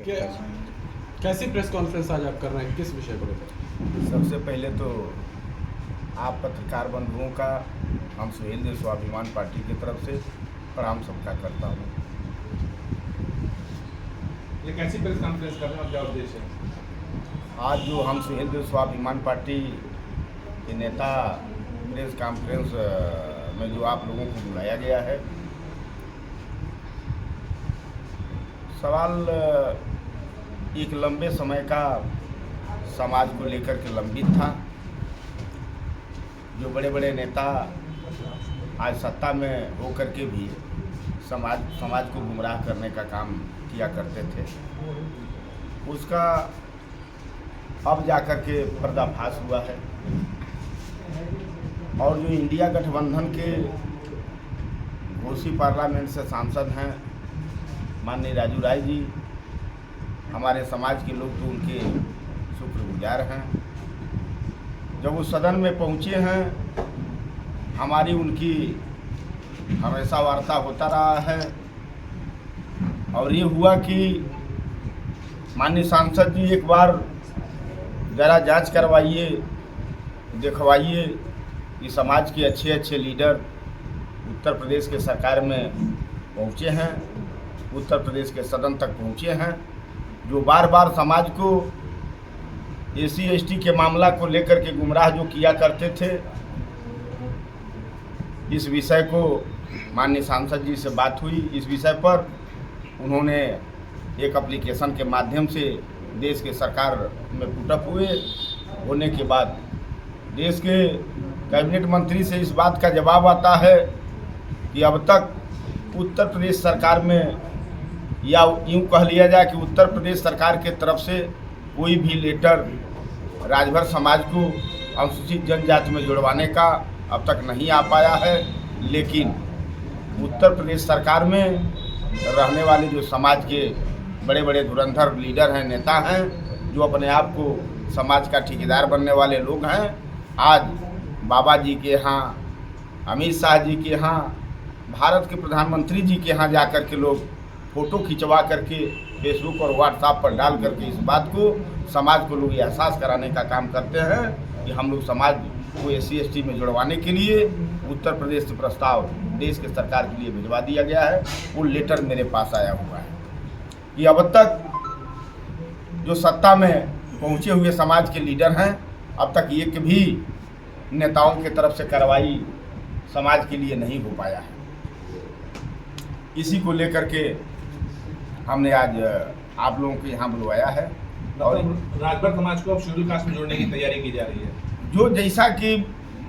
कैसी press conference आज आप कर रहे हैं, किस विषय को लेकर? सबसे पहले तो आप पत्रकार बंधुओं का हम सुहेल देव स्वाभिमान पार्टी की तरफ से प्रणाम सबका करता हूँ। ये कैसी प्रेस कॉन्फ्रेंस कर रहे हैं, क्या उद्देश्य है? आज जो हम सुहेल देव स्वाभिमान पार्टी के नेता प्रेस कॉन्फ्रेंस में जो आप लोगों को बुलाया गया है, सवाल एक लंबे समय का समाज को लेकर के लंबित था। जो बड़े बड़े नेता आज सत्ता में होकर के भी समाज को गुमराह करने का काम किया करते थे, उसका अब जाकर के पर्दाफाश हुआ है। और जो इंडिया गठबंधन के घोसी पार्लियामेंट से सांसद हैं माननीय राजू राय जी, हमारे समाज के लोग तो उनके शुक्रगुजार हैं। जब वो सदन में पहुँचे हैं, हमारी उनकी हमेशा वार्ता होता रहा है। और ये हुआ कि माननीय सांसद जी एक बार ज़रा जांच करवाइए, दिखवाइए कि समाज के अच्छे अच्छे लीडर उत्तर प्रदेश के सरकार में पहुँचे हैं, उत्तर प्रदेश के सदन तक पहुँचे हैं, जो बार बार समाज को SC/ST के मामला को लेकर के गुमराह जो किया करते थे। इस विषय को माननीय सांसद जी से बात हुई। इस विषय पर उन्होंने एक एप्लीकेशन के माध्यम से देश के सरकार में पुटअप होने के बाद देश के कैबिनेट मंत्री से इस बात का जवाब आता है कि अब तक उत्तर प्रदेश सरकार में, या यूँ कह लिया जाए कि उत्तर प्रदेश सरकार के तरफ से कोई भी लेटर राजभर समाज को अनुसूचित जनजाति में जुड़वाने का अब तक नहीं आ पाया है। लेकिन उत्तर प्रदेश सरकार में रहने वाले जो समाज के बड़े बड़े धुरंधर लीडर हैं, नेता हैं, जो अपने आप को समाज का ठेकेदार बनने वाले लोग हैं, आज बाबा जी के यहाँ, अमित शाह जी के यहाँ, भारत के प्रधानमंत्री जी के यहाँ जाकर के लोग फ़ोटो खिंचवा करके फेसबुक और व्हाट्सएप पर डाल करके इस बात को समाज को लोग एहसास कराने का काम करते हैं कि हम लोग समाज को SC/ST में जुड़वाने के लिए उत्तर प्रदेश से प्रस्ताव देश के सरकार के लिए भिजवा दिया गया है। वो लेटर मेरे पास आया हुआ है कि अब तक जो सत्ता में पहुँचे हुए समाज के लीडर हैं, अब तक एक भी नेताओं के तरफ से कार्रवाई समाज के लिए नहीं हो पाया है। इसी को लेकर के हमने आज आप लोगों को यहाँ बुलवाया है। और राजभर समाज को अब शेड्यूल कास्ट में जोड़ने की तैयारी की जा रही है। जो जैसा कि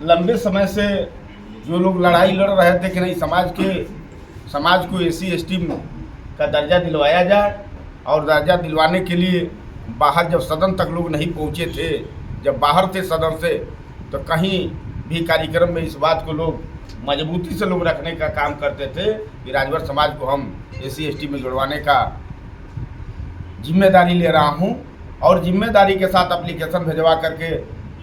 लंबे समय से जो लोग लड़ाई लड़ रहे थे कि नहीं समाज को SC/ST का दर्जा दिलवाया जाए, और दर्जा दिलवाने के लिए बाहर जब सदन तक लोग नहीं पहुँचे थे, जब बाहर थे सदन से, तो कहीं भी कार्यक्रम में इस बात को लोग मजबूती से लोग रखने का काम करते थे कि राजभर समाज को हम SC/ST में जुड़वाने का जिम्मेदारी ले रहा हूं, और जिम्मेदारी के साथ एप्लीकेशन भिजवा करके,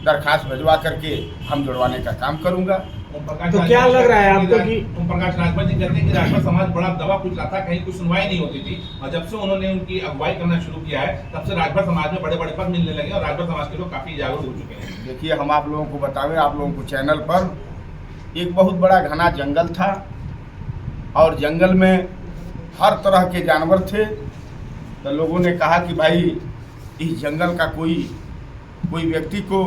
दरखास्त भिजवा करके हम जुड़वाने का काम करूंगा। तो क्या लग रहा है आपको कि ओम प्रकाश राजभर जी कहते हैं कि राजभर समाज बड़ा दवा कुछ रहा था, कहीं कुछ सुनवाई नहीं होती थी, और जब से उन्होंने उनकी अगुवाई करना शुरू किया है, तब से राजभर समाज में बड़े बड़े पद मिलने लगे और राजभर समाज के लोग काफी जागरूक हो चुके हैं। देखिए, हम आप लोगों को बतावें, आप लोगों को चैनल पर एक बहुत बड़ा घना जंगल था, और जंगल में हर तरह के जानवर थे। तो लोगों ने कहा कि भाई इस जंगल का कोई व्यक्ति को,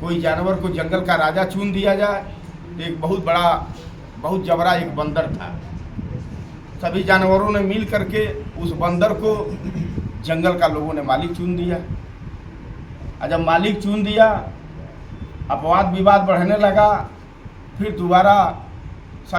कोई जानवर को जंगल का राजा चुन दिया जाए। तो एक बहुत जबरा एक बंदर था। सभी जानवरों ने मिल करके उस बंदर को जंगल का लोगों ने मालिक चुन दिया। और जब मालिक चुन दिया, अपवाद विवाद बढ़ने लगा। फिर दोबारा